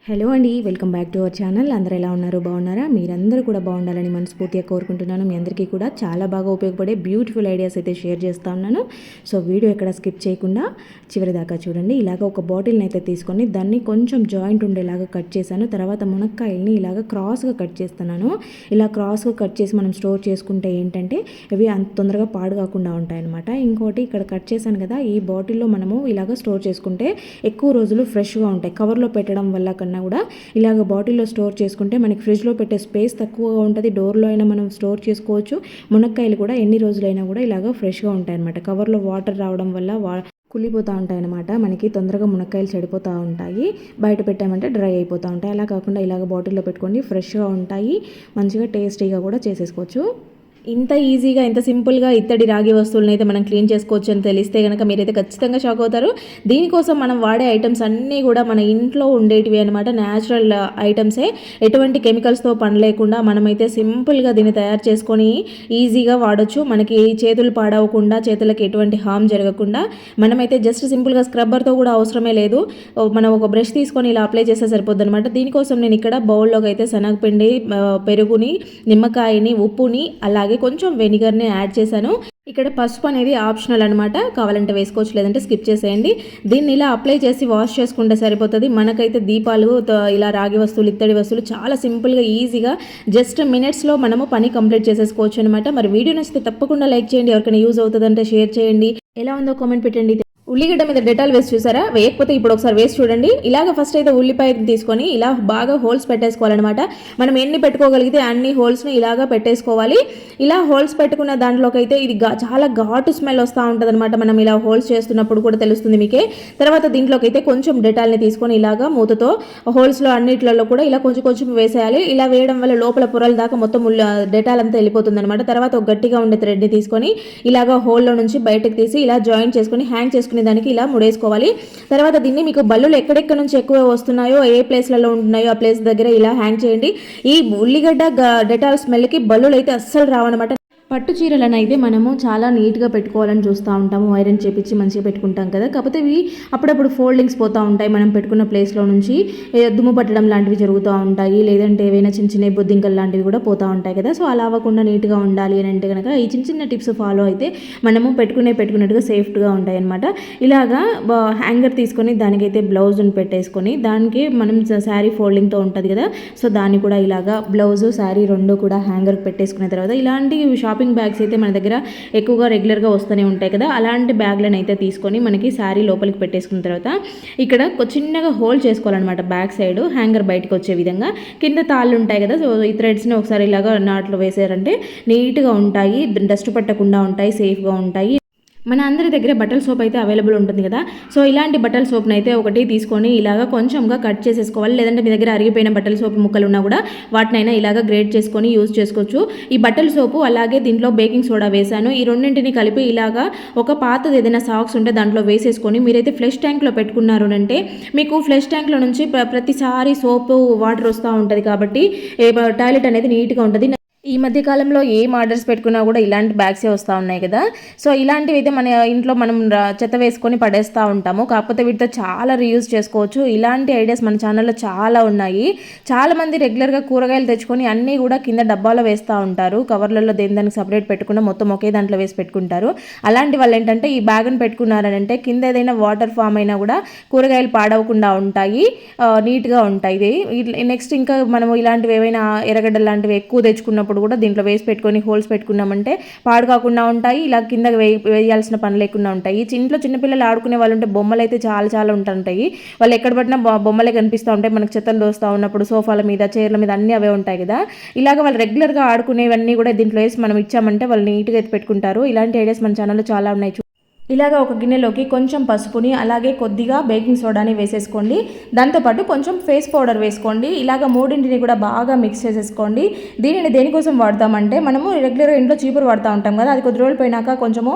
Hello అండి, welcome back to our channel. అందరూ ఎలా ఉన్నారు? బాగున్నారా? మీరందరూ కూడా బాగుండాలని మనస్ఫూర్తిగా కోరుకుంటున్నాను. మీ అందరికీ కూడా చాలా బాగా ఉపయోగపడే బ్యూటిఫుల్ ఐడియాస్ అయితే షేర్ చేస్తూ ఉన్నాను. సో వీడియో ఎక్కడ స్కిప్ చేయకుండా చివరి దాకా చూడండి. ఇలాగ ఒక బాటిల్ని అయితే తీసుకొని దాన్ని కొంచెం జాయింట్ ఉండేలాగా కట్ చేశాను. తర్వాత మునక్కాయల్ని ఇలాగ క్రాస్గా కట్ చేస్తున్నాను. ఇలా క్రాస్గా కట్ చేసి మనం స్టోర్ చేసుకుంటే ఏంటంటే ఇవి అంత తొందరగా పాడు కాకుండా ఉంటాయన్నమాట. ఇంకోటి ఇక్కడ కట్ చేశాను కదా, ఈ బాటిల్లో మనము ఇలాగ స్టోర్ చేసుకుంటే ఎక్కువ రోజులు ఫ్రెష్గా ఉంటాయి. కవర్లో పెట్టడం వల్ల కూడా ఇలాగ బాటిల్లో స్టోర్ చేసుకుంటే మనకి ఫ్రిడ్జ్లో పెట్టే స్పేస్ తక్కువగా ఉంటుంది. డోర్లో అయినా మనం స్టోర్ చేసుకోవచ్చు. మునక్కాయలు కూడా ఎన్ని రోజులైనా కూడా ఇలాగ ఫ్రెష్గా ఉంటాయి అనమాట. కవర్లో వాటర్ రావడం వల్ల కుళ్ళిపోతూ ఉంటాయి అన్నమాట. మనకి తొందరగా మునక్కాయలు చెడిపోతూ ఉంటాయి. బయట పెట్టామంటే డ్రై అయిపోతూ ఉంటాయి. అలా కాకుండా ఇలాగ బాటిల్లో పెట్టుకోండి, ఫ్రెష్గా ఉంటాయి. మంచిగా టేస్టీగా కూడా చేసేసుకోవచ్చు. ఇంత ఈజీగా, ఇంత సింపుల్గా ఇత్తడి రాగి వస్తువులను అయితే మనం క్లీన్ చేసుకోవచ్చు అని తెలిస్తే కనుక మీరైతే ఖచ్చితంగా షాక్ అవుతారు. దీనికోసం మనం వాడే ఐటమ్స్ అన్నీ కూడా మన ఇంట్లో ఉండేటివి అనమాట. న్యాచురల్ ఐటమ్సే, ఎటువంటి కెమికల్స్తో పని లేకుండా మనమైతే సింపుల్గా దీన్ని తయారు చేసుకొని ఈజీగా వాడచ్చు. మనకి చేతులు పాడవకుండా, చేతులకు ఎటువంటి హామ్ జరగకుండా మనమైతే జస్ట్ సింపుల్గా స్క్రబ్బర్తో కూడా అవసరమే లేదు. మనం ఒక బ్రష్ తీసుకొని ఇలా అప్లై చేస్తే సరిపోద్ది అనమాట. దీనికోసం నేను ఇక్కడ బౌల్లోకి అయితే శనగపిండి, పెరుగుని, నిమ్మకాయని, ఉప్పుని, అలాగే కొంచెం వెనిగర్ని యాడ్ చేశాను. ఇక్కడ పసుపు అనేది ఆప్షనల్ అనమాట. కావాలంటే వేసుకోవచ్చు, లేదంటే స్కిప్ చేసేయండి. దీన్ని ఇలా అప్లై చేసి వాష్ చేసుకుంటే సరిపోతుంది. మనకైతే దీపాలు, ఇలా రాగి వస్తువులు, ఇత్తడి వస్తువులు చాలా సింపుల్గా, ఈజీగా జస్ట్ మినిట్స్లో మనము పని కంప్లీట్ చేసేసుకోవచ్చు అనమాట. మరి వీడియో నచ్చితే తప్పకుండా లైక్ చేయండి. ఎవరికైనా యూజ్ అవుతుందంటే షేర్ చేయండి. ఎలా ఉందో కామెంట్ పెట్టండి. ఉల్లిగడ్డ మీద డెటాల్ వేసి చూసారా? వేయకపోతే ఇప్పుడు ఒకసారి వేసి చూడండి. ఇలాగ ఫస్ట్ అయితే ఉల్లిపాయ తీసుకొని ఇలా బాగా హోల్స్ పెట్టేసుకోవాలన్నమాట. మనం ఎన్ని పెట్టుకోగలిగితే అన్ని హోల్స్ని ఇలాగా పెట్టేసుకోవాలి. ఇలా హోల్స్ పెట్టుకున్న దాంట్లోకి అయితే ఇది చాలా ఘాటు స్మెల్ వస్తూ ఉంటుంది అనమాట. మనం ఇలా హోల్స్ చేస్తున్నప్పుడు కూడా తెలుస్తుంది మీకే. తర్వాత దీంట్లోకి అయితే కొంచెం డెటాల్ని తీసుకొని ఇలాగా మూతతో హోల్స్లో అన్నిట్లలో కూడా ఇలా కొంచెం కొంచెం వేసేయాలి. ఇలా వేయడం వల్ల లోపల పొరల దాకా మొత్తం డెటాల్ అంతా వెళ్ళిపోతుంది అనమాట. తర్వాత ఒక గట్టిగా ఉండే థ్రెడ్ని తీసుకొని ఇలాగా హోల్లో నుంచి బయటకు తీసి ఇలా జాయింట్ చేసుకొని హ్యాంగ్ చేసుకుని దానికి ఇలా ముడేసుకోవాలి. తర్వాత దీన్ని మీకు బల్లులు ఎక్కడెక్కడ నుంచి ఎక్కువ వస్తున్నాయో, ఏ ప్లేస్లలో ఉంటున్నాయో ఆ ప్లేస్ దగ్గర ఇలా హ్యాంగ్ చేయండి. ఈ ఉల్లిగడ్డ డెటాల్ స్మెల్కి బల్లులు అయితే అస్సలు రావన్నమాట. పట్టు చీరలను అయితే మనము చాలా నీట్గా పెట్టుకోవాలని చూస్తూ ఉంటాము. ఐరన్ చేపించి మంచిగా పెట్టుకుంటాం కదా. కాకపోతే ఇవి అప్పుడప్పుడు ఫోల్డింగ్స్ పోతూ ఉంటాయి. మనం పెట్టుకున్న ప్లేస్లో నుంచి దుమ్ము పట్టడం లాంటివి జరుగుతూ ఉంటాయి. లేదంటే ఏవైనా చిన్న చిన్న బొద్దింకలు లాంటివి కూడా పోతూ ఉంటాయి కదా. సో అలా అవ్వకుండా నీట్గా ఉండాలి అని అంటే కనుక ఈ చిన్న చిన్న టిప్స్ ఫాలో అయితే మనము పెట్టుకున్నట్టుగా సేఫ్గా ఉంటాయి అనమాట. ఇలాగా హ్యాంగర్ తీసుకొని దానికైతే బ్లౌజ్ని పెట్టేసుకొని దానికి మనం శారీ ఫోల్డింగ్తో ఉంటుంది కదా. సో దాన్ని కూడా ఇలాగా బ్లౌజు, శారీ రెండు కూడా హ్యాంగర్కి పెట్టేసుకున్న తర్వాత ఇలాంటి షాపింగ్ బ్యాగ్స్ అయితే మన దగ్గర ఎక్కువగా రెగ్యులర్గా వస్తూనే ఉంటాయి కదా. అలాంటి బ్యాగ్లను అయితే తీసుకొని మనకి శారీ లోపలికి పెట్టేసుకున్న తర్వాత ఇక్కడ చిన్నగా హోల్డ్ చేసుకోవాలన్నమాట. బ్యాక్ సైడ్ హ్యాంగర్ బయటకు వచ్చే విధంగా కింద తాళ్ళు ఉంటాయి కదా. సో ఈ థ్రెడ్స్ని ఒకసారి ఇలాగా నాట్లో వేసారంటే నీట్గా ఉంటాయి, డస్ట్ పట్టకుండా ఉంటాయి, సేఫ్గా ఉంటాయి. మన అందరి దగ్గర బట్టల సోప్ అయితే అవైలబుల్ ఉంటుంది కదా. సో ఇలాంటి బట్టల సోప్ని అయితే ఒకటి తీసుకొని ఇలాగ కొంచెంగా కట్ చేసేసుకోవాలి. లేదంటే మీ దగ్గర అరిగిపోయిన బట్టల సోప్ ముక్కలు ఉన్నా కూడా వాటినైనా ఇలాగ గ్రేట్ చేసుకొని యూజ్ చేసుకోవచ్చు. ఈ బట్టల సోపు అలాగే దీంట్లో బేకింగ్ సోడా వేసాను. ఈ రెండింటిని కలిపి ఇలాగా ఒక పాతది ఏదైనా సాక్స్ ఉంటే దాంట్లో వేసేసుకొని మీరైతే ఫ్లష్ ట్యాంక్లో పెట్టుకున్నారు అంటే మీకు ఫ్లష్ ట్యాంక్లో నుంచి ప్రతిసారి సోపు వాటర్ వస్తూ ఉంటుంది కాబట్టి టాయిలెట్ అనేది నీట్గా ఉంటుంది. ఈ మధ్య కాలంలో ఏం ఆర్డర్స్ పెట్టుకున్నా కూడా ఇలాంటి బ్యాగ్సే వస్తూ ఉన్నాయి కదా. సో ఇలాంటివి అయితే మన ఇంట్లో మనం చెత్త వేసుకొని పడేస్తూ ఉంటాము. కాకపోతే వీటితో చాలా రీయూజ్ చేసుకోవచ్చు. ఇలాంటి ఐడియాస్ మన ఛానల్లో చాలా ఉన్నాయి. చాలామంది రెగ్యులర్గా కూరగాయలు తెచ్చుకొని అన్నీ కూడా కింద డబ్బాలో వేస్తూ ఉంటారు. కవర్లలో దానికి సపరేట్ పెట్టుకున్న మొత్తం ఒకే దాంట్లో వేసి పెట్టుకుంటారు. అలాంటి వాళ్ళు ఏంటంటే ఈ బ్యాగ్ని పెట్టుకున్నారనంటే కింద ఏదైనా వాటర్ ఫామ్ అయినా కూడా కూరగాయలు పాడవకుండా ఉంటాయి, నీట్గా ఉంటాయి. నెక్స్ట్ ఇంకా మనము ఇలాంటివి ఏవైనా ఎర్రగడ్డ లాంటివి ఎక్కువ తెచ్చుకున్నప్పుడు కూడా దీంట్లో వేసి పెట్టుకొని హోల్స్ పెట్టుకున్నామంటే పాడు కాకుండా ఉంటాయి. ఇలా కింద వేయాల్సిన పని లేకుండా ఉంటాయి. ఇంట్లో చిన్నపిల్లలు ఆడుకునే వాళ్ళు ఉంటే బొమ్మలు అయితే చాలా ఉంటాయి. వాళ్ళు ఎక్కడ పట్టినా బొమ్మలే కనిపిస్తూ ఉంటాయి. మనకు చెత్తలు దోస్తూ ఉన్నప్పుడు సోఫాల మీద, చైర్ల మీద అన్నీ అవే ఉంటాయి కదా. ఇలాగ వాళ్ళు రెగ్యులర్గా ఆడుకునేవన్నీ కూడా దీంట్లో వేసి మనం ఇచ్చామంటే వాళ్ళు నీట్గా అయితే పెట్టుకుంటారు. ఇలాంటి ఐడియాస్ మన ఛానల్లో చాలా ఉన్నాయి. ఇలాగ ఒక గిన్నెలోకి కొంచెం పసుపుని అలాగే కొద్దిగా బేకింగ్ సోడాని వేసేసుకోండి. దాంతోపాటు కొంచెం ఫేస్ పౌడర్ వేసుకోండి. ఇలాగ మూడింటిని కూడా బాగా మిక్స్ చేసేసుకోండి. దీనిని దేనికోసం వాడతామంటే మనము రెగ్యులర్గా ఇంట్లో చీపురు వాడుతూ ఉంటాం కదా. అది కొద్ది రోజులు పోయినాక కొంచెము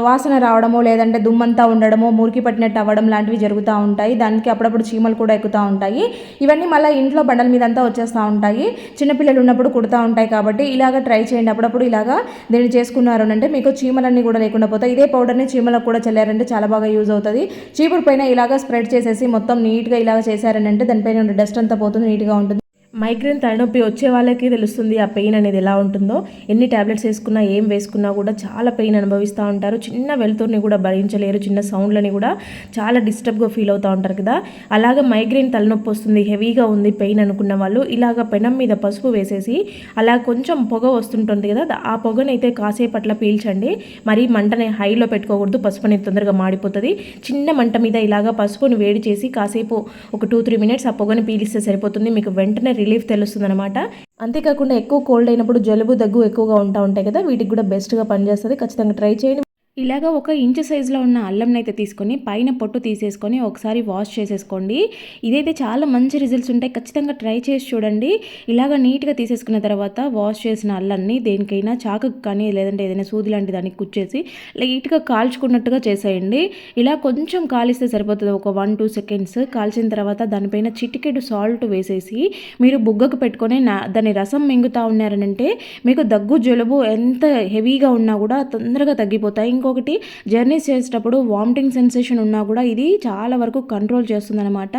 వాసన రావడము, లేదంటే దుమ్మంతా ఉండడము, మురికి పట్టినట్టు అవ్వడం లాంటివి జరుగుతూ ఉంటాయి. దానికి అప్పుడప్పుడు చీమలు కూడా ఎక్కుతూ ఉంటాయి. ఇవన్నీ మళ్ళీ ఇంట్లో బండల మీద అంతా వచ్చేస్తూ ఉంటాయి. చిన్నపిల్లలు ఉన్నప్పుడు కుడుతూ ఉంటాయి కాబట్టి ఇలాగ ట్రై చేయండి. అప్పుడప్పుడు ఇలాగా దీన్ని చేసుకున్నారు అంటే మీకు చీమలన్నీ కూడా లేకుండా పోతాయి. ఇదే పౌడర్ అలాగనే చీమలకు కూడా చల్లారంటే చాలా బాగా యూజ్ అవుతుంది. చీపురు పైన ఇలాగ స్ప్రెడ్ చేసేసి మొత్తం నీట్గా ఇలాగ చేశారనంటే దానిపైన ఉన్న డస్ట్ అంతా పోతుంది, నీట్గా ఉంటుంది. మైగ్రేన్ తలనొప్పి వచ్చే వాళ్ళకి తెలుస్తుంది ఆ పెయిన్ అనేది ఎలా ఉంటుందో. ఎన్ని ట్యాబ్లెట్స్ వేసుకున్నా ఏం వేసుకున్నా కూడా చాలా పెయిన్ అనుభవిస్తూ ఉంటారు. చిన్న వెలుతురుని కూడా భరించలేరు, చిన్న సౌండ్లని కూడా చాలా డిస్టర్బ్గా ఫీల్ అవుతూ ఉంటారు కదా. అలాగ మైగ్రేన్ తలనొప్పి వస్తుంది, హెవీగా ఉంది పెయిన్ అనుకున్న వాళ్ళు ఇలాగ పెనం మీద పసుపు వేసేసి అలా కొంచెం పొగ వస్తుంటుంది కదా, ఆ పొగనైతే కాసేపు అట్లా పీల్చండి. మరీ మంటని హైలో పెట్టుకోకూడదు, పసుపు అనేది తొందరగా మాడిపోతుంది. చిన్న మంట మీద ఇలాగ పసుపుని వేడి చేసి కాసేపు ఒక 2-3 మినిట్స్ ఆ పొగని పీలిస్తే సరిపోతుంది. మీకు వెంటనే రిలీఫ్ తెలుస్తుంది అనమాట. అంతేకాకుండా ఎక్కువ కోల్డ్ అయినప్పుడు జలుబు దగ్గు ఎక్కువగా ఉంటాయి కదా, వీటికి కూడా బెస్ట్గా పనిచేస్తుంది. ఖచ్చితంగా ట్రై చేయండి. ఇలాగ 1 ఇంచు సైజులో ఉన్న అల్లంనైతే తీసుకొని పైన పొట్టు తీసేసుకొని ఒకసారి వాష్ చేసేసుకోండి. ఇదైతే చాలా మంచి రిజల్ట్స్ ఉంటాయి, ఖచ్చితంగా ట్రై చేసి చూడండి. ఇలాగ నీట్గా తీసేసుకున్న తర్వాత వాష్ చేసిన అల్లాన్ని దేనికైనా చాకు కానీ లేదంటే ఏదైనా సూది లాంటి దానికి కుచ్చేసి లైట్గా కాల్చుకున్నట్టుగా చేసేయండి. ఇలా కొంచెం కాలిస్తే సరిపోతుంది, ఒక 1-2 సెకండ్స్ కాల్చిన తర్వాత దానిపైన చిటికెడు సాల్ట్ వేసేసి మీరు బుగ్గకు పెట్టుకొని దాని రసం మింగుతూ ఉన్నారనంటే మీకు దగ్గు జలుబు ఎంత హెవీగా ఉన్నా కూడా తొందరగా తగ్గిపోతాయి. ఇంకొకటి, జర్నీస్ చేసేటప్పుడు వామిటింగ్ సెన్సేషన్ ఉన్నా కూడా ఇది చాలా వరకు కంట్రోల్ చేస్తుందన్నమాట.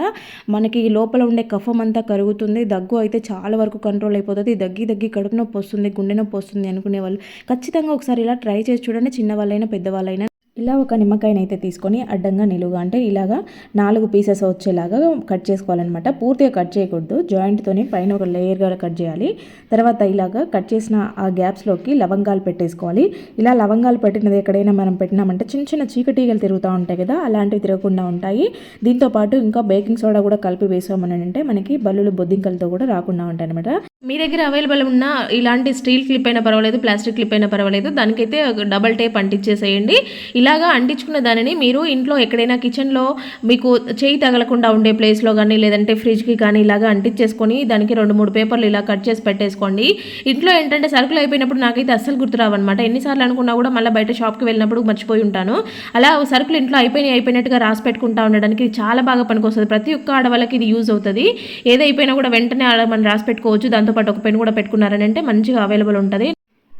మనకి లోపల ఉండే కఫం అంతా కరుగుతుంది, దగ్గు అయితే చాలా వరకు కంట్రోల్ అయిపోతుంది. దగ్గి కడుపు నొప్పి వస్తుంది, గుండె నొప్పి వస్తుంది అనుకునే వాళ్ళు ఖచ్చితంగా ఒకసారి ఇలా ట్రై చేసి చూడండి, చిన్నవాళ్ళైనా పెద్దవాళ్ళైనా. ఇలా ఒక నిమ్మకాయనైతే తీసుకొని అడ్డంగా నిలువుగా అంటే ఇలాగా 4 పీసెస్ వచ్చేలాగా కట్ చేసుకోవాలన్నమాట. పూర్తిగా కట్ చేయకూడదు, జాయింట్తోని పైన ఒక లేయర్గా కట్ చేయాలి. తర్వాత ఇలాగా కట్ చేసిన ఆ గ్యాప్స్లోకి లవంగాలు పెట్టేసుకోవాలి. ఇలా లవంగాలు పెట్టినది ఎక్కడైనా మనం పెట్టినామంటే చిన్న చిన్న చీకటీగలు తిరుగుతూ ఉంటాయి కదా, అలాంటివి తిరగకుండా ఉంటాయి. దీంతోపాటు ఇంకా బేకింగ్ సోడా కూడా కలిపి వేసామని అంటే మనకి బల్లులు బొద్దింకలతో కూడా రాకుండా ఉంటాయి అనమాట. మీ దగ్గర అవైలబుల్ ఉన్న ఇలాంటి స్టీల్ క్లిప్ అయినా పర్వాలేదు, ప్లాస్టిక్ క్లిప్ అయినా పర్వాలేదు, దానికైతే డబల్ టేప్ అంటించేసేయండి. ఇలాగా అంటించుకున్న దానిని మీరు ఇంట్లో ఎక్కడైనా కిచెన్లో మీకు చేయి తగలకుండా ఉండే ప్లేస్లో కానీ లేదంటే ఫ్రిడ్జ్కి కానీ ఇలాగా అంటించేసుకొని దానికి 2-3 పేపర్లు ఇలా కట్ చేసి పెట్టేసుకోండి. ఇంట్లో ఏంటంటే సరుకులు అయిపోయినప్పుడు నాకైతే అస్సలు గుర్తురావన్నమాట. ఎన్నిసార్లు అనుకున్నా కూడా మళ్ళీ బయట షాప్కి వెళ్ళినప్పుడు మర్చిపోయి ఉంటాను. అలా సరుకులు ఇంట్లో అయిపోయినట్టుగా రాసి పెట్టుకుంటా ఉండడానికి ఇది చాలా బాగా పనికొస్తుంది. ప్రతి ఒక్క ఆడవాళ్ళకి ఇది యూజ్ అవుతుంది. ఏదైపోయినా కూడా వెంటనే మనం రాసి పెట్టుకోవచ్చు. దాంతోపాటు ఒక పెన్ కూడా పెట్టుకున్నారని అంటే మంచిగా అవైలబుల్ ఉంటుంది.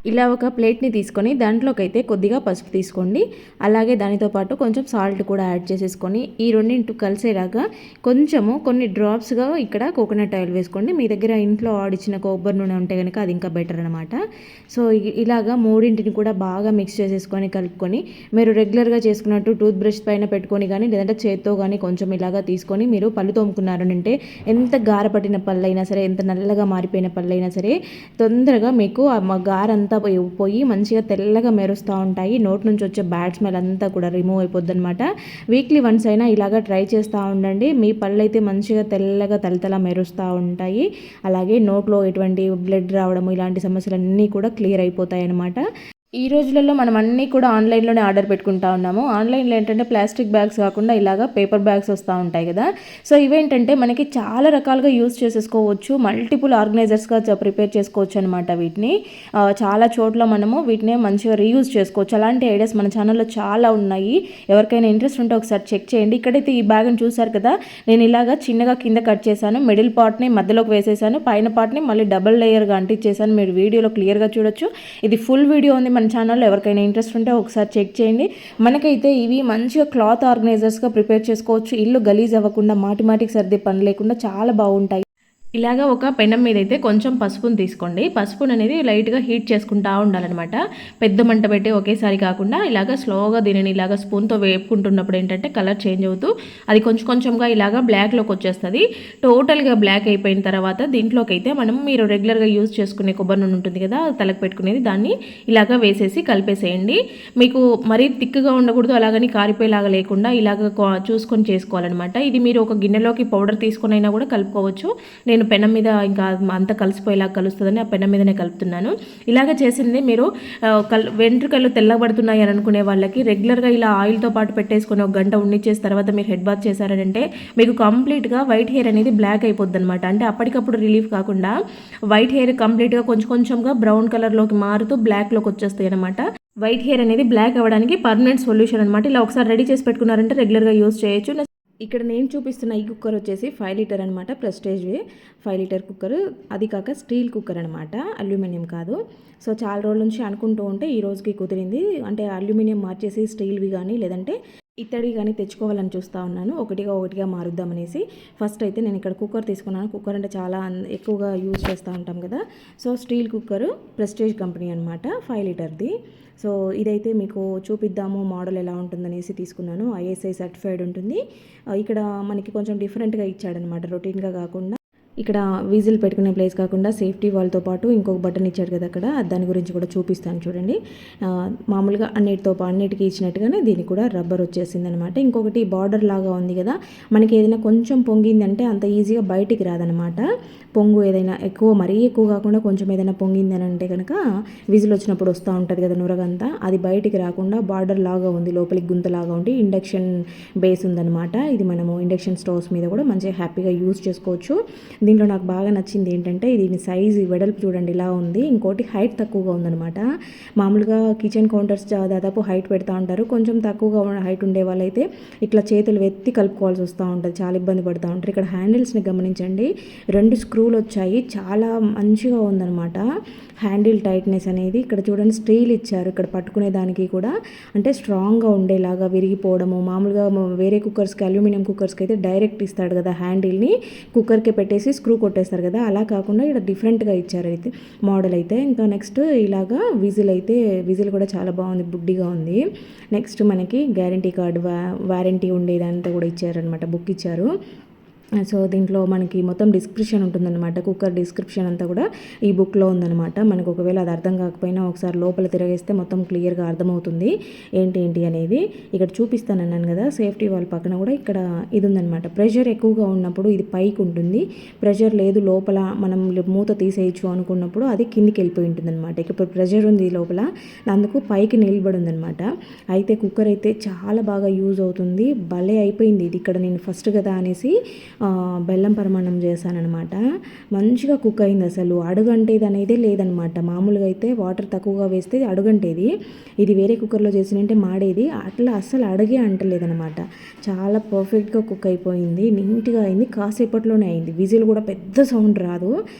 ఇలా ఒక ప్లేట్ని తీసుకొని దాంట్లోకి అయితే కొద్దిగా పసుపు తీసుకోండి. అలాగే దానితో పాటు కొంచెం సాల్ట్ కూడా యాడ్ చేసేసుకొని ఈ రెండింటి కలిసేలాగా కొన్ని డ్రాప్స్గా ఇక్కడ కోకోనట్ ఆయిల్ వేసుకోండి. మీ దగ్గర ఇంట్లో ఆడిచ్చిన కొబ్బరి నూనె ఉంటే కనుక అది ఇంకా బెటర్ అనమాట. సో ఇలాగా మూడింటిని కూడా బాగా మిక్స్ చేసేసుకొని కలుపుకొని మీరు రెగ్యులర్గా చేసుకున్నట్టు టూత్ బ్రష్ పైన పెట్టుకొని కానీ లేదంటే చేత్తో కానీ కొంచెం ఇలాగా తీసుకొని మీరు పళ్ళు తోముకున్నారనంటే ఎంత గారపట్టిన పళ్ళైనా సరే, ఎంత నల్లగా మారిపోయిన పళ్ళైనా సరే తొందరగా మీకు ఆ గారంతా పోయి మంచిగా తెల్లగా మెరుస్తూ ఉంటాయి. నోట్ నుంచి వచ్చే బ్యాడ్ స్మెల్ అంతా కూడా రిమూవ్ అయిపోద్ది అనమాట. వీక్లీ వన్స్ అయినా ఇలాగా ట్రై చేస్తూ ఉండండి. మీ పళ్ళు అయితే మంచిగా తెల్లగా తలతల మెరుస్తూ ఉంటాయి. అలాగే నోట్లో ఎటువంటి బ్లడ్ రావడం ఇలాంటి సమస్యలన్నీ కూడా క్లియర్ అయిపోతాయి అన్నమాట. ఈ రోజులలో మనం అన్నీ కూడా ఆన్లైన్లోనే ఆర్డర్ పెట్టుకుంటా ఉన్నాము. ఆన్లైన్లో ఏంటంటే ప్లాస్టిక్ బ్యాగ్స్ కాకుండా ఇలాగా పేపర్ బ్యాగ్స్ వస్తూ ఉంటాయి కదా. సో ఇవేంటంటే మనకి చాలా రకాలుగా యూజ్ చేసేసుకోవచ్చు, మల్టిపుల్ ఆర్గనైజర్స్గా ప్రిపేర్ చేసుకోవచ్చు అనమాట. వీటిని చాలా చోట్ల మనము వీటిని మంచిగా రీయూజ్ చేసుకోవచ్చు. అలాంటి ఐడియాస్ మన ఛానల్లో చాలా ఉన్నాయి. ఎవరికైనా ఇంట్రెస్ట్ ఉంటే ఒకసారి చెక్ చేయండి. ఇక్కడైతే ఈ బ్యాగ్ని చూసారు కదా, నేను ఇలాగా చిన్నగా కింద కట్ చేశాను, మిడిల్ పార్ట్ని మధ్యలోకి వేసేసాను, పైన పార్ట్ని మళ్ళీ డబుల్ లేయర్గా అంటించేసాను. మీరు వీడియోలో క్లియర్గా చూడొచ్చు. ఇది ఫుల్ వీడియో ఉంది మన ఛానల్లో, ఎవరికైనా ఇంట్రెస్ట్ ఉంటే ఒకసారి చెక్ చేయండి. మనకైతే ఇవి మంచిగా క్లాత్ ఆర్గనైజర్స్గా ప్రిపేర్ చేసుకోవచ్చు. ఇల్లు గలీజ్ అవ్వకుండా మాటికి సర్దే పని లేకుండా చాలా బాగుంటాయి. ఇలాగా ఒక పెనం మీద అయితే కొంచెం పసుపుని తీసుకోండి. పసుపుని అనేది లైట్గా హీట్ చేసుకుంటూ ఉండాలన్నమాట. పెద్ద మంట పెట్టి ఒకేసారి కాకుండా ఇలాగ స్లోగా దీనిని ఇలాగ స్పూన్తో వేపుకుంటున్నప్పుడు ఏంటంటే కలర్ చేంజ్ అవుతూ అది కొంచెంగా ఇలాగ బ్లాక్లోకి వచ్చేస్తుంది. టోటల్గా బ్లాక్ అయిపోయిన తర్వాత దీంట్లోకి అయితే మనం మీరు రెగ్యులర్గా యూజ్ చేసుకునే కొబ్బరి నూనె ఉంటుంది కదా, తలకు పెట్టుకునేది, దాన్ని ఇలాగ వేసేసి కలిపేసేయండి. మీకు మరీ తిక్కుగా ఉండకూడదు, అలాగని కారిపోయేలాగా లేకుండా ఇలాగ చూసుకొని చేసుకోవాలన్నమాట. ఇది మీరు ఒక గిన్నెలోకి పౌడర్ తీసుకొని అయినా కూడా కలుపుకోవచ్చు. నేను పెనం మీద ఇంకా అంతా కలిసిపోయేలా కలుస్తుందని ఆ పెనం మీదనే కలుపుతున్నాను. ఇలాగ చేసింది మీరు వెంట్రుకలు తెల్లబడుతున్నాయి అని అనుకునే వాళ్ళకి రెగ్యులర్గా ఇలా ఆయిల్తో పాటు పెట్టేసుకొని 1 గంట ఉండిచ్చేసిన తర్వాత మీరు హెడ్ బాత్ చేశారంటే మీకు కంప్లీట్గా వైట్ హెయిర్ అనేది బ్లాక్ అయిపోద్ది అనమాట. అంటే అప్పటికప్పుడు రిలీఫ్ కాకుండా వైట్ హెయిర్ కంప్లీట్గా కొంచెంగా బ్రౌన్ కలర్లోకి మారుతూ బ్లాక్లోకి వచ్చేస్తాయి అనమాట. వైట్ హెయిర్ అనేది బ్లాక్ అవ్వడానికి పర్మనెంట్ సొల్యూషన్ అనమాట. ఇలా ఒకసారి రెడీ చేసి పెట్టుకున్నారంటే రెగ్యులర్గా యూజ్ చేయొచ్చు. ఇక్కడ నేను చూపిస్తున్న ఈ కుక్కర్ వచ్చేసి 5 లీటర్ అనమాట, ప్రెస్టేజ్వి 5 లీటర్ కుక్కర్. అది కాక స్టీల్ కుక్కర్ అనమాట, అల్యూమినియం కాదు. సో చాలా రోజుల నుంచి అనుకుంటూ ఉంటే ఈ రోజుకి కుదిరింది. అంటే అల్యూమినియం మార్చేసి స్టీల్వి కానీ లేదంటే ఇత్తడి కానీ తెచ్చుకోవాలని చూస్తూ ఉన్నాను. ఒకటిగా మారుద్దామనేసి ఫస్ట్ అయితే నేను ఇక్కడ కుక్కర్ తీసుకున్నాను. కుక్కర్ అంటే చాలా ఎక్కువగా యూజ్ చేస్తూ ఉంటాం కదా. So steel cooker, prestige company అనమాట, 5 లీటర్ది. సో ఇదైతే మీకు చూపిద్దాము మోడల్ ఎలా ఉంటుందనేసి తీసుకున్నాను. ISI సర్టిఫైడ్ ఉంటుంది. ఇక్కడ మనకి కొంచెం డిఫరెంట్గా ఇచ్చాడనమాట, రొటీన్గా కాకుండా. ఇక్కడ విజిల్ పెట్టుకునే ప్లేస్ కాకుండా సేఫ్టీ వాల్తో పాటు ఇంకొక బటన్ ఇచ్చాడు కదా అక్కడ, దాని గురించి కూడా చూపిస్తాను చూడండి. మామూలుగా అన్నిటికీ ఇచ్చినట్టుగానే దీనికి కూడా రబ్బర్ వచ్చేసింది అనమాట. ఇంకొకటి బార్డర్ లాగా ఉంది కదా, మనకి ఏదైనా కొంచెం పొంగిందంటే అంత ఈజీగా బయటికి రాదనమాట. పొంగు ఏదైనా మరీ ఎక్కువ కాకుండా కొంచెం ఏదైనా పొంగింది అని అంటే కనుక విజిల్ వచ్చినప్పుడు వస్తూ ఉంటుంది కదా నురగంతా, అది బయటికి రాకుండా బార్డర్ లాగా ఉంది, లోపలికి గుంతలాగా ఉండి ఇండక్షన్ బేస్ ఉందన్నమాట. ఇది మనము ఇండక్షన్ స్టవ్స్ మీద కూడా మంచిగా హ్యాపీగా యూజ్ చేసుకోవచ్చు. దీంట్లో నాకు బాగా నచ్చింది ఏంటంటే దీని సైజు వెడల్పు చూడండి ఇలా ఉంది. ఇంకోటి హైట్ తక్కువగా ఉందన్నమాట. మామూలుగా కిచెన్ కౌంటర్స్ దాదాపు హైట్ పెడతా ఉంటారు, కొంచెం తక్కువగా హైట్ ఉండే వాళ్ళైతే ఇట్లా చేతులు వెత్తి కలుపుకోవాల్సి వస్తూ ఉంటుంది, చాలా ఇబ్బంది పడుతూ ఉంటారు. ఇక్కడ హ్యాండిల్స్ని గమనించండి, 2 స్క్రూలు వచ్చాయి, చాలా మంచిగా ఉందన్నమాట హ్యాండిల్ టైట్నెస్ అనేది. ఇక్కడ చూడండి స్టీల్ ఇచ్చారు, ఇక్కడ పట్టుకునే దానికి కూడా అంటే స్ట్రాంగ్గా ఉండేలాగా, విరిగిపోవడము. మామూలుగా వేరే కుక్కర్స్కి, అల్యూమినియం కుక్కర్స్కి అయితే డైరెక్ట్ ఇస్తాడు కదా హ్యాండిల్ని, కుక్కర్కి పెట్టేసి స్క్రూ కొట్టేస్తారు కదా, అలా కాకుండా ఇక్కడ డిఫరెంట్గా ఇచ్చారు అయితే మోడల్ అయితే. ఇంకా నెక్స్ట్ ఇలాగా విజిల్ కూడా చాలా బాగుంది, బుడ్డిగా ఉంది. నెక్స్ట్ మనకి గ్యారంటీ కార్డు, వారంటీ ఉండేదంతా కూడా ఇచ్చారనమాట, బుక్ ఇచ్చారు. సో దీంట్లో మనకి మొత్తం డిస్క్రిప్షన్ ఉంటుందన్నమాట, కుక్కర్ డిస్క్రిప్షన్ అంతా కూడా ఈ బుక్లో ఉందన్నమాట. మనకు ఒకవేళ అది అర్థం కాకపోయినా ఒకసారి లోపల తిరగేస్తే మొత్తం క్లియర్గా అర్థమవుతుంది ఏంటి అనేది. ఇక్కడ చూపిస్తానన్నాను కదా, సేఫ్టీ వాల్ పక్కన కూడా ఇక్కడ ఇది ఉందన్నమాట. ప్రెషర్ ఎక్కువగా ఉన్నప్పుడు ఇది పైకి ఉంటుంది, ప్రెషర్ లేదు లోపల మనం మూత తీసేయచ్చు అనుకున్నప్పుడు అది కిందికి వెళ్ళిపోయి ఉంటుందన్నమాట. ఇప్పుడు ప్రెషర్ ఉంది లోపల, అందుకు పైకి నిలబడి ఉందన్నమాట. అయితే కుక్కర్ అయితే చాలా బాగా యూజ్ అవుతుంది, భలే అయిపోయింది ఇది. ఇక్కడ నేను ఫస్ట్ కదా అనేసి బెల్లం పరమాన్నం చేశానమాట. మంచిగా కుక్ అయింది, అసలు అడుగంటేది అనేది లేదనమాట. మామూలుగా అయితే వాటర్ తక్కువగా వేస్తే అడుగంటేది, ఇది వేరే కుక్కర్లో చేసినంటే మాడేది, అట్లా అస్సలు అడుగే అంటలేదనమాట. చాలా పర్ఫెక్ట్గా కుక్ అయిపోయింది, నీట్గా అయింది, కాసేపట్లోనే అయింది. విజిల్ కూడా పెద్ద సౌండ్ రాదు,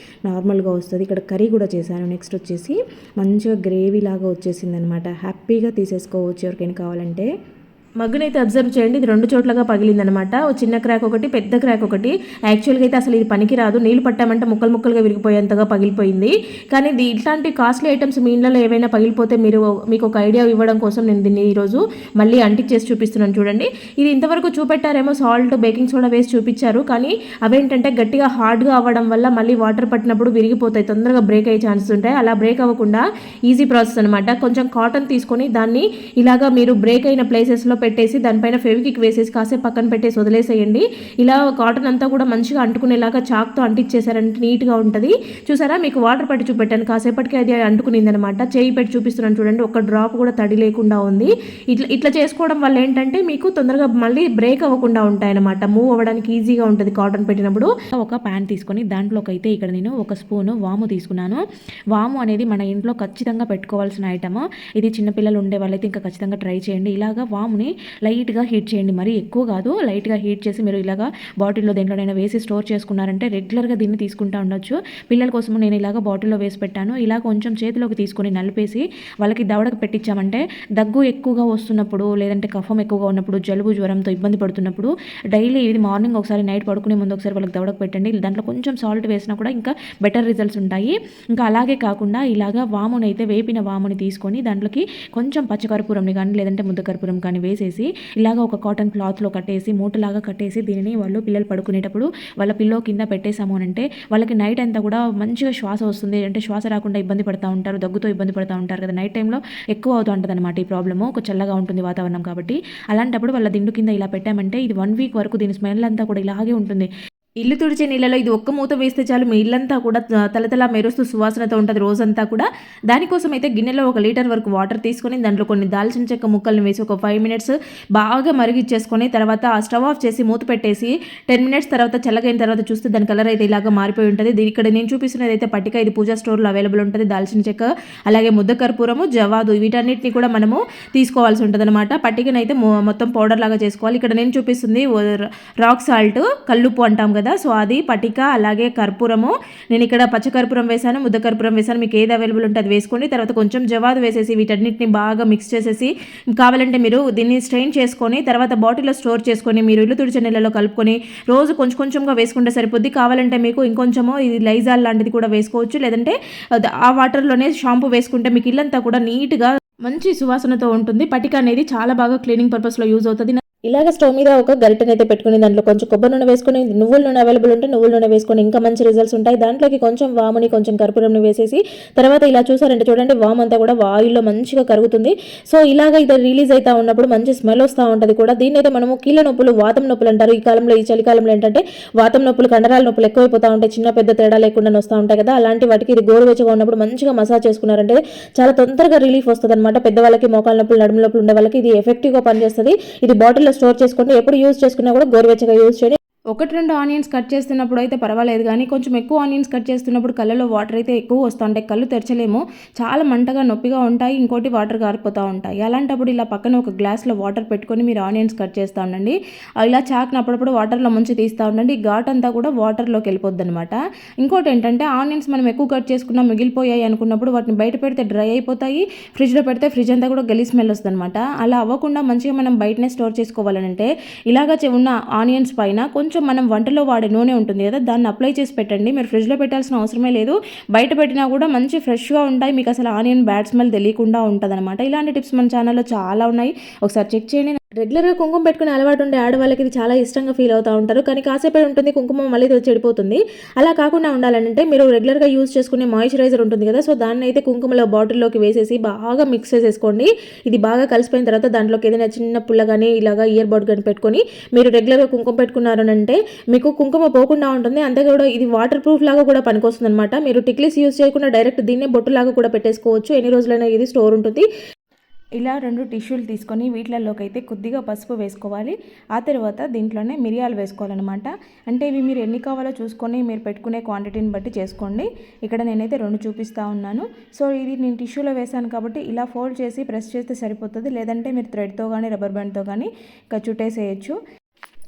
నార్మల్గా వస్తుంది. ఇక్కడ కర్రీ కూడా చేశాను. నెక్స్ట్ వచ్చేసి మంచిగా గ్రేవీ లాగా వచ్చేసింది అనమాట, హ్యాపీగా తీసేసుకోవచ్చు ఎవరికైనా కావాలంటే. మగ్గునైతే అబ్జర్వ్ చేయండి, ఇది 2 చోట్లగా పగిలిందనమాట. ఓ చిన్న క్రాక్ ఒకటి, పెద్ద క్రాక్ ఒకటి. యాక్చువల్గా అయితే అసలు ఇది పనికిరాదు, నీళ్ళు పట్టామంటే ముక్కలుగా విరిగిపోయేంతగా పగిలిపోయింది. కానీ ఇట్లాంటి కాస్ట్లీ ఐటమ్స్ మీ ఇళ్ళలో ఏవైనా పగిలిపోతే మీకు ఒక ఐడియా ఇవ్వడం కోసం నేను దీన్ని ఈరోజు మళ్ళీ అంటించేసి చూపిస్తున్నాను చూడండి. ఇది ఇంతవరకు చూపెట్టారేమో సాల్ట్, బేకింగ్ సోడా వేసి చూపించారు, కానీ అవేంటంటే గట్టిగా హార్డ్గా అవ్వడం వల్ల మళ్ళీ వాటర్ పట్టినప్పుడు విరిగిపోతాయి, తొందరగా బ్రేక్ అయ్యే ఛాన్సెస్ ఉంటాయి. అలా బ్రేక్ అవ్వకుండా ఈజీ ప్రాసెస్ అనమాట. కొంచెం కాటన్ తీసుకొని దాన్ని ఇలాగా మీరు బ్రేక్ అయిన ప్లేసెస్లో పెట్టేసి దానిపైన ఫెవికిక్ వేసేసి కాసేపు పక్కన పెట్టేసి వదిలేసేయండి. ఇలా కాటన్ అంతా కూడా మంచిగా అంటుకునేలాగా చాక్తో అంటించేసారంటే నీట్గా ఉంటుంది. చూసారా, మీకు వాటర్ పట్టి చూపెట్టాను, కాసేపటికి అది అంటుకునిందనమాట. చేయి పెట్టి చూపిస్తున్నాను చూడండి, ఒక డ్రాప్ కూడా తడి లేకుండా ఉంది. ఇట్లా చేసుకోవడం వల్ల ఏంటంటే మీకు తొందరగా మళ్ళీ బ్రేక్ అవ్వకుండా ఉంటాయన్నమాట, మూవ్ అవ్వడానికి ఈజీగా ఉంటుంది కాటన్ పెట్టినప్పుడు. ఒక ప్యాన్ తీసుకొని దాంట్లోకి అయితే ఇక్కడ నేను 1 స్పూను వాము తీసుకున్నాను. వాము అనేది మన ఇంట్లో ఖచ్చితంగా పెట్టుకోవాల్సిన ఐటమ్. ఇది చిన్నపిల్లలు ఉండే వాళ్ళైతే ఇంకా ఖచ్చితంగా ట్రై చేయండి. ఇలాగా వాముని లైట్గా హీట్ చేయండి, మరీ ఎక్కువ కాదు, లైట్గా హీట్ చేసి మీరు ఇలాగా బాటిల్లో దేంట్లోనైనా వేసి స్టోర్ చేసుకున్నారంటే రెగ్యులర్గా దీన్ని తీసుకుంటూ ఉండొచ్చు. పిల్లల కోసం నేను ఇలాగ బాటిల్లో వేసి పెట్టాను. ఇలా కొంచెం చేతిలోకి తీసుకొని నలిపేసి వాళ్ళకి దవడకు పెట్టించామంటే దగ్గు ఎక్కువగా వస్తున్నప్పుడు, లేదంటే కఫం ఎక్కువగా ఉన్నప్పుడు, జలుబు జ్వరంతో ఇబ్బంది పడుతున్నప్పుడు డైలీ ఇది మార్నింగ్ ఒకసారి, నైట్ పడుకునే ముందు ఒకసారి వాళ్ళకి దవడకు పెట్టండి. దాంట్లో కొంచెం సాల్ట్ వేసినా కూడా ఇంకా బెటర్ రిజల్ట్స్ ఉంటాయి. ఇంకా అలాగే కాకుండా ఇలాగా వాముని అయితే, వేపిన వాముని తీసుకొని దాంట్లోకి కొంచెం పచ్చకర్పూరంని కానీ లేదంటే ముద్ద కర్పూరం కానీ వేసేసి ఇలాగ ఒక కాటన్ క్లాత్లో కట్టేసి మూటలాగా కట్టేసి దీనిని పిల్లలు పడుకునేటప్పుడు వాళ్ళ పిల్లో కింద పెట్టేసాము అంటే వాళ్ళకి నైట్ అంతా కూడా మంచిగా శ్వాస వస్తుంది. అంటే శ్వాస రాకుండా ఇబ్బంది పడుతూ ఉంటారు, దగ్గుతో ఇబ్బంది పడుతూ ఉంటారు కదా, నైట్ టైంలో ఎక్కువ అవుతూ ఉంటుంది అనమాట ఈ ప్రాబ్లము. ఒక చల్లగా ఉంటుంది వాతావరణం కాబట్టి. అలాంటప్పుడు వాళ్ళ దిండు కింద ఇలా పెట్టామంటే ఇది 1 వీక్ వరకు దీని స్మెల్ అంతా కూడా ఇలాగే ఉంటుంది. ఇల్లు తుడిచే నీళ్ళలో ఇది ఒక్క మూత వేస్తే చాలు మీ ఇల్లంతా కూడా తలతలా మెరుస్తూ సువాసనతో ఉంటుంది రోజంతా కూడా. దానికోసం అయితే గిన్నెలో 1 లీటర్ వరకు వాటర్ తీసుకొని దాంట్లో కొన్ని దాల్చిన చెక్క ముక్కల్ని వేసి ఒక 5 మినిట్స్ బాగా మరిగిచ్చేసుకొని తర్వాత ఆ స్టవ్ ఆఫ్ చేసి మూత పెట్టేసి 10 మినిట్స్ తర్వాత చల్లగైన తర్వాత చూస్తే దాని కలర్ అయితే ఇలాగా మారిపోయి ఉంటుంది. ఇక్కడ నేను చూపిస్తున్నది అయితే పట్టిక, ఇది పూజా స్టోర్లో అవైలబుల్ ఉంటుంది. దాల్చిన చెక్క అలాగే ముద్ద కర్పూరము, జవాదు వీటన్నిటిని కూడా మనము తీసుకోవాల్సి ఉంటుంది అనమాట. పట్టికనైతే మొత్తం పౌడర్ లాగా చేసుకోవాలి. ఇక్కడ నేను చూపిస్తుంది రాక్ సాల్ట్, కల్లుప్పు అంటాం కదా, సో అది పటిక అలాగే కర్పూరము. నేను ఇక్కడ పచ్చకర్పూరం వేసాను, ముద్ద కర్పూరం వేసాను, మీకు ఏది అవైలబుల్ ఉంటే అది వేసుకోండి. తర్వాత కొంచెం జవాదు వేసేసి వీటన్నిటిని బాగా మిక్స్ చేసేసి కావాలంటే మీరు దీన్ని స్ట్రెయిన్ చేసుకొని తర్వాత బాటిల్లో స్టోర్ చేసుకొని మీరు ఇల్లు తుడిచే నీళ్ళలో కలుపుకొని రోజు కొంచెం కొంచెంగా వేసుకుంటే సరిపోద్ది. కావాలంటే మీకు ఇంకొంచెము ఇది లైజాల్ లాంటిది కూడా వేసుకోవచ్చు, లేదంటే ఆ వాటర్లోనే షాంపూ వేసుకుంటే మీకు ఇల్లంతా కూడా నీట్గా మంచి సువాసనతో ఉంటుంది. పటిక అనేది చాలా బాగా క్లీనింగ్ పర్పస్లో యూజ్ అవుతుంది. ఇలాగ స్టవ్ మీద ఒక గరిటెనైతే పెట్టుకుని దాంట్లో కొంచెం కొబ్బరి నూనె వేసుకొని, నువ్వుల నూనె అవైలబుల్ ఉంటే నువ్వుల నూనె వేసుకొని ఇంకా మంచి రిజల్ట్స్ ఉంటాయి. దాంట్లోకి కొంచెం వాముని కొంచెం కర్పూరంని వేసేసి తర్వాత ఇలా చూసారంటే చూడండి వాము అంతా కూడా ఆయిల్లో మంచిగా కరుగుతుంది. సో ఇలాగ ఇది రిలీజ్ అవుతా ఉన్నప్పుడు మంచి స్మెల్ వస్తూ ఉంటుంది కూడా. దీన్ని అయితే మనము కీళ్ళ నొప్పులు, వాతం నొప్పులు అంటారు. ఈ కాలంలో ఈ చలికాలంలో ఏంటంటే వాతం నొప్పులు, కండరాల నొప్పులు ఎక్కువైపోతూ ఉంటాయి, చిన్న పెద్ద తేడా లేకుండా వస్తూ ఉంటాయి కదా. అలాంటి వాటికి ఇది గోరువెచ్చగా ఉన్నప్పుడు మంచిగా మసాజ్ చేసుకున్నారంటే చాలా తొందరగా రిలీఫ్ వస్తుంది అనమాట. పెద్దవాళ్ళకి మోకాల నొప్పులు, నడుము నొప్పులు ఉండే వాళ్ళకి ఇది ఎఫెక్టివ్గా పనిచేస్తుంది. ఇది బాటిల్లో స్టోర్ చేసుకుంటే ఎప్పుడు యూజ్ చేసుకున్నా కూడా గోరువెచ్చగా యూజ్ చేయండి. 1-2 ఆనియన్స్ కట్ చేస్తున్నప్పుడు అయితే పర్వాలేదు, కానీ కొంచెం ఎక్కువ ఆనియన్స్ కట్ చేస్తున్నప్పుడు కళ్ళలో వాటర్ అయితే ఎక్కువ వస్తూ ఉంటాయి, కళ్ళు తెరచలేము, చాలా మంటగా నొప్పిగా ఉంటాయి, ఇంకోటి వాటర్ కారిపోతూ ఉంటాయి. అలాంటప్పుడు ఇలా పక్కన ఒక గ్లాస్లో వాటర్ పెట్టుకొని మీరు ఆనియన్స్ కట్ చేస్తూ ఉండండి. ఇలా చాక్ని అప్పుడప్పుడు వాటర్లో ముంచి తీస్తూ ఉండండి. ఘాట్ అంతా కూడా వాటర్లోకి వెళ్ళిపోద్ది అనమాట. ఇంకోటి ఏంటంటే ఆనియన్స్ మనం ఎక్కువ కట్ చేసుకున్నా మిగిలిపోయాయి అనుకున్నప్పుడు వాటిని బయట పెడితే డ్రై అయిపోతాయి, ఫ్రిడ్జ్లో పెడితే ఫ్రిడ్జ్ అంతా కూడా గలీ స్మెల్ వస్తుంది అనమాట. అలా అవ్వకుండా మంచిగా మనం బయటనే స్టోర్ చేసుకోవాలంటే ఇలాగ ఉన్న ఆనియన్స్ పైన కొంచెం మనం వంటలో వాడే నూనె ఉంటుంది కదా, దాన్ని అప్లై చేసి పెట్టండి. మీరు ఫ్రిడ్జ్లో పెట్టాల్సిన అవసరమే లేదు, బయట పెట్టినా కూడా మంచి ఫ్రెష్గా ఉంటాయి, మీకు అసలు ఆనియన్ బ్యాడ్ స్మెల్ తెలియకుండా ఉంటుంది అనమాట. ఇలాంటి టిప్స్ మన ఛానల్లో చాలా ఉన్నాయి, ఒకసారి చెక్ చేయండి. రెగ్యులర్గా కుంకుమ పెట్టుకునే అలవాటు ఉండే ఆడవాళ్ళకి ఇది చాలా ఇష్టంగా ఫీల్ అవుతూ ఉంటారు, కానీ కాసేపే ఉంటుంది కుంకుమ మళ్ళీ చెడిపోతుంది. అలా కాకుండా ఉండాలంటే మీరు రెగ్యులర్గా యూజ్ చేసుకునే మాయిశ్చరైజర్ ఉంటుంది కదా, సో దాన్ని అయితే కుంకుమలో బాటిల్లోకి వేసేసి బాగా మిక్స్ చేసేసుకోండి. ఇది బాగా కలిసిపోయిన తర్వాత దాంట్లోకి ఏదైనా చిన్న పుల్ల కానీ ఇలాగా ఇయర్ బడ్ కానీ పెట్టుకొని మీరు రెగ్యులర్గా కుంకుమ పెట్టుకున్నారు అంటే మీకు కుంకుమ పోకుండా ఉంటుంది. అంతే కూడా ఇది వాటర్ ప్రూఫ్ లాగా కూడా పనికొస్తుంది అనమాట. మీరు టిక్లీస్ యూజ్ చేయకుండా డైరెక్ట్ దీన్నే బొట్టులాగా కూడా పెట్టేసుకోవచ్చు, ఎన్ని రోజులైనా ఇది స్టోర్ ఉంటుంది. ఇలా 2 టిష్యూలు తీసుకొని వీటిల్లోకి అయితే కొద్దిగా పసుపు వేసుకోవాలి. ఆ తర్వాత దీంట్లోనే మిరియాలు వేసుకోవాలన్నమాట. అంటే ఇవి మీరు ఎన్ని కావాలో చూసుకొని మీరు పెట్టుకునే క్వాంటిటీని బట్టి చేసుకోండి. ఇక్కడ నేనైతే 2 చూపిస్తూ ఉన్నాను. సో ఇది నేను టిష్యూలో వేసాను కాబట్టి ఇలా ఫోల్డ్ చేసి ప్రెస్ చేస్తే సరిపోతుంది, లేదంటే మీరు థ్రెడ్తో కానీ రబ్బర్ బ్యాండ్తో కానీ చుట్టేసేయచ్చు.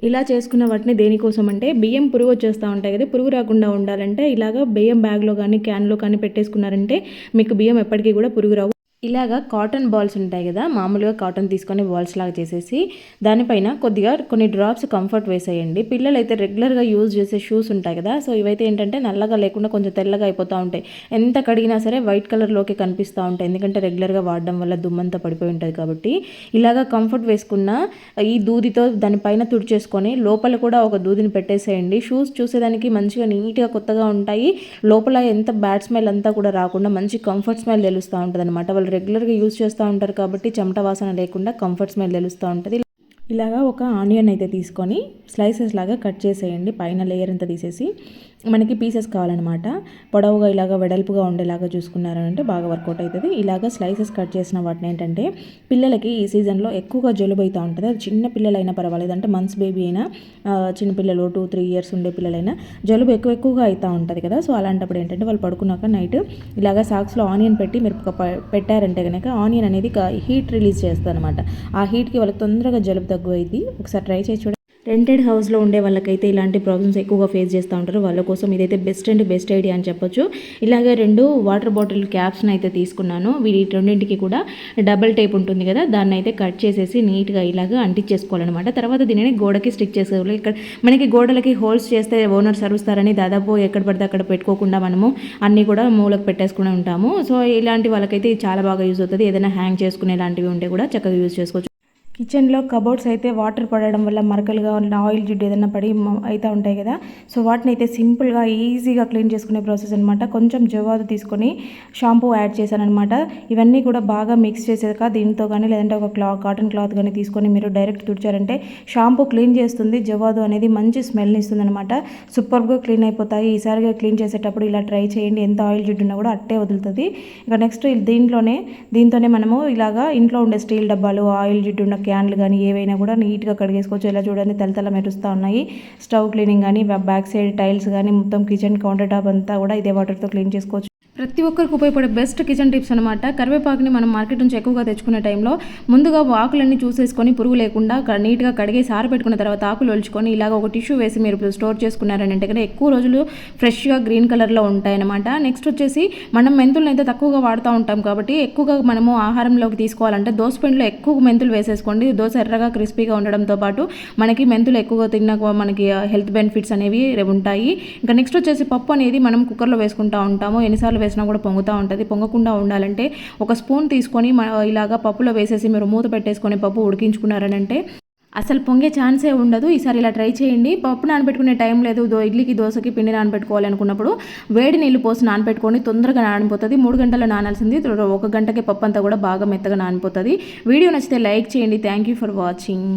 ఇలా చేసుకున్న వాటిని దేనికోసం అంటే బియ్యం పురుగు వచ్చేస్తూ ఉంటాయి కదా, పురుగు రాకుండా ఉండాలంటే ఇలాగ బియ్యం బ్యాగ్లో కానీ క్యాన్లో కానీ పెట్టేసుకున్నారంటే మీకు బియ్యం ఎప్పటికీ కూడా పురుగు రావు. ఇలాగా కాటన్ బాల్స్ ఉంటాయి కదా, మామూలుగా కాటన్ తీసుకొని బాల్స్ లాగా చేసేసి దానిపైన కొద్దిగా కొన్ని డ్రాప్స్ కంఫర్ట్ వేసేయండి. పిల్లలు అయితే రెగ్యులర్గా యూజ్ చేసే షూస్ ఉంటాయి కదా, సో ఇవైతే ఏంటంటే నల్లగా లేకుండా కొంచెం తెల్లగా అయిపోతూ ఉంటాయి, ఎంత కడిగినా సరే వైట్ కలర్లోకి కనిపిస్తూ ఉంటాయి, ఎందుకంటే రెగ్యులర్గా వాడడం వల్ల దుమ్మంతా పడిపోయి ఉంటుంది కాబట్టి. ఇలాగా కంఫర్ట్ వేసుకున్న ఈ దూదితో దానిపైన తుడిచేసుకొని లోపల కూడా ఒక దూదిని పెట్టేసేయండి. షూస్ చూసేదానికి మంచిగా నీట్గా కొత్తగా ఉంటాయి, లోపల ఎంత బ్యాడ్ స్మెల్ అంతా కూడా రాకుండా మంచి కంఫర్ట్ స్మెల్ తెలుస్తూ ఉంటుంది అనమాట. వాళ్ళు రెగ్యులర్గా యూజ్ చేస్తూ ఉంటారు కాబట్టి చెమట వాసన లేకుండా కంఫర్ట్ స్మెల్ తెలుస్తూ ఉంటుంది. ఇలాగా ఒక ఆనియన్ అయితే తీసుకొని స్లైసెస్ లాగా కట్ చేసేయండి, పైన లేయర్ అంతా తీసేసి. మనకి పీసెస్ కావాలన్నమాట, పొడవుగా ఇలాగ వెడల్పుగా ఉండేలాగా చూసుకున్నారంటే బాగా వర్కౌట్ అవుతుంది. ఇలాగ స్లైసెస్ కట్ చేసిన వాటిని ఏంటంటే పిల్లలకి ఈ సీజన్లో ఎక్కువగా జలుబు అవుతూ ఉంటుంది, అది చిన్న పిల్లలైనా పర్వాలేదు, అంటే మంత్స్ బేబీ అయినా చిన్నపిల్లలు 2-3 ఇయర్స్ ఉండే పిల్లలైనా జలుబు ఎక్కువగా అవుతూ ఉంటుంది కదా. సో అలాంటప్పుడు ఏంటంటే వాళ్ళు పడుకున్నాక నైట్ ఇలాగ సాక్స్లో ఆనియన్ పెట్టి మీరు పెట్టారంటే కనుక ఆనియన్ అనేది హీట్ రిలీజ్ చేస్తుంది అనమాట. ఆ హీట్కి వాళ్ళకి తొందరగా జలుబు తగ్గు అయింది. ఒకసారి ట్రై చేసి చూడండి. రెంటెడ్ హౌస్లో ఉండే వాళ్ళకైతే ఇలాంటి ప్రాబ్లమ్స్ ఎక్కువగా ఫేస్ చేస్తూ ఉంటారు, వాళ్ళ కోసం ఇదైతే బెస్ట్ ఐడియా అని చెప్పొచ్చు. ఇలాగే 2 వాటర్ బాటిల్ క్యాప్స్ని అయితే తీసుకున్నాను. వీటి రెండింటికి కూడా డబుల్ టేప్ ఉంటుంది కదా, దాన్ని అయితే కట్ చేసేసి నీట్గా ఇలాగ అంటించేసుకోవాలన్నమాట. తర్వాత దీనిని గోడకి స్టిక్ చేసేవాళ్ళు. ఇక్కడ మనకి గోడలకి హోల్స్ చేస్తే ఓనర్ సరుస్తారని దాదాపు ఎక్కడ పడితే అక్కడ పెట్టుకోకుండా మనము అన్నీ కూడా మూలకు పెట్టేసుకుని ఉంటాము. సో ఇలాంటి వాళ్ళకైతే ఇది చాలా బాగా యూజ్ అవుతుంది. ఏదైనా హ్యాంగ్ చేసుకునే లాంటివి ఉంటే కూడా చక్కగా యూజ్ చేసుకోవచ్చు. కిచెన్లో కబోర్డ్స్ అయితే వాటర్ పడడం వల్ల మరకలుగా ఉన్న ఆయిల్ జిడ్డు ఏదైనా పడి అయితే ఉంటాయి కదా. సో వాటిని అయితే సింపుల్గా ఈజీగా క్లీన్ చేసుకునే ప్రాసెస్ అనమాట. కొంచెం జవాదు తీసుకొని షాంపూ యాడ్ చేశాను అనమాట. ఇవన్నీ కూడా బాగా మిక్స్ చేసాక దీంతో కానీ లేదంటే ఒక కాటన్ క్లాత్ కానీ తీసుకొని మీరు డైరెక్ట్ తుడిచారంటే షాంపూ క్లీన్ చేస్తుంది. జవాదు అనేది మంచి స్మెల్ని ఇస్తుంది అనమాట. సూపర్గా క్లీన్ అయిపోతాయి. ఈసారిగా క్లీన్ చేసేటప్పుడు ఇలా ట్రై చేయండి. ఎంత ఆయిల్ జిడ్డు ఉన్నా కూడా అట్టే వదులుతుంది. ఇక నెక్స్ట్ దీంతోనే మనము ఇలాగా ఇంట్లో ఉండే స్టీల్ డబ్బాలు, ఆయిల్ జిడ్డు ఉన్న క్యాన్లు కానీ ఏవైనా కూడా నీట్గా కడిగేసుకోవచ్చు. ఇలా చూడండి తెల్ల మెరుస్తూ ఉన్నాయి. స్టవ్ క్లీనింగ్ కానీ బ్యాక్ సైడ్ టైల్స్ కానీ మొత్తం కిచెన్ కౌంటర్ టాప్ అంతా కూడా ఇదే వాటర్తో క్లీన్ చేసుకోవచ్చు. ప్రతి ఒక్కరికి ఉపయోగపడే బెస్ట్ కిచెన్ టిప్స్ అనమాట. కరివేపాకుని మనం మార్కెట్ నుంచి ఎక్కువగా తెచ్చుకునే టైంలో ముందుగా ఆకులన్నీ చూసేసుకొని పురుగు లేకుండా నీట్గా కడిగేసి ఆరబెట్టుకున్న తర్వాత ఆకులు ఒలుచుకొని ఇలాగ ఒక టిష్యూ వేసి మీరు స్టోర్ చేసుకున్నారని అంటే కనుక ఎక్కువ రోజులు ఫ్రెష్గా గ్రీన్ కలర్లో ఉంటాయన్నమాట. నెక్స్ట్ వచ్చేసి మనం మెంతులను అయితే తక్కువగా వాడుతూ ఉంటాం కాబట్టి ఎక్కువగా మనము ఆహారంలోకి తీసుకోవాలంటే దోస పిండిలో ఎక్కువ మెంతులు వేసేసుకోండి. దోశ ఎర్రగా క్రిస్పీగా ఉండడంతో పాటు మనకి మెంతులు ఎక్కువగా తిన్నా మనకి హెల్త్ బెనిఫిట్స్ అనేవి ఉంటాయి. ఇంకా నెక్స్ట్ వచ్చేసి పప్పు అనేది మనం కుక్కర్లో వేసుకుంటూ ఉంటాము. ఎన్నిసార్లు వేసినా కూడా పొంగుతూ ఉంటుంది. పొంగకుండా ఉండాలంటే ఒక స్పూన్ తీసుకొని ఇలాగా పప్పులో వేసేసి మీరు మూత పెట్టేసుకొని పప్పు ఉడికించుకున్నారని అంటే అసలు పొంగే ఛాన్సే ఉండదు. ఈసారి ఇలా ట్రై చేయండి. పప్పు నానబెట్టుకునే టైం లేదు, ఇడ్లీకి దోశకి పిండి నానబెట్టుకోవాలి అనుకున్నప్పుడు వేడి నీళ్ళు పోసి నానబెట్టుకొని తొందరగా నానిపోతుంది. 3 గంటలు నానాల్సింది 1 గంటకి పప్పు అంతా కూడా బాగా మెత్తగా నానిపోతుంది. వీడియో నచ్చితే లైక్ చేయండి. Thank you for watching.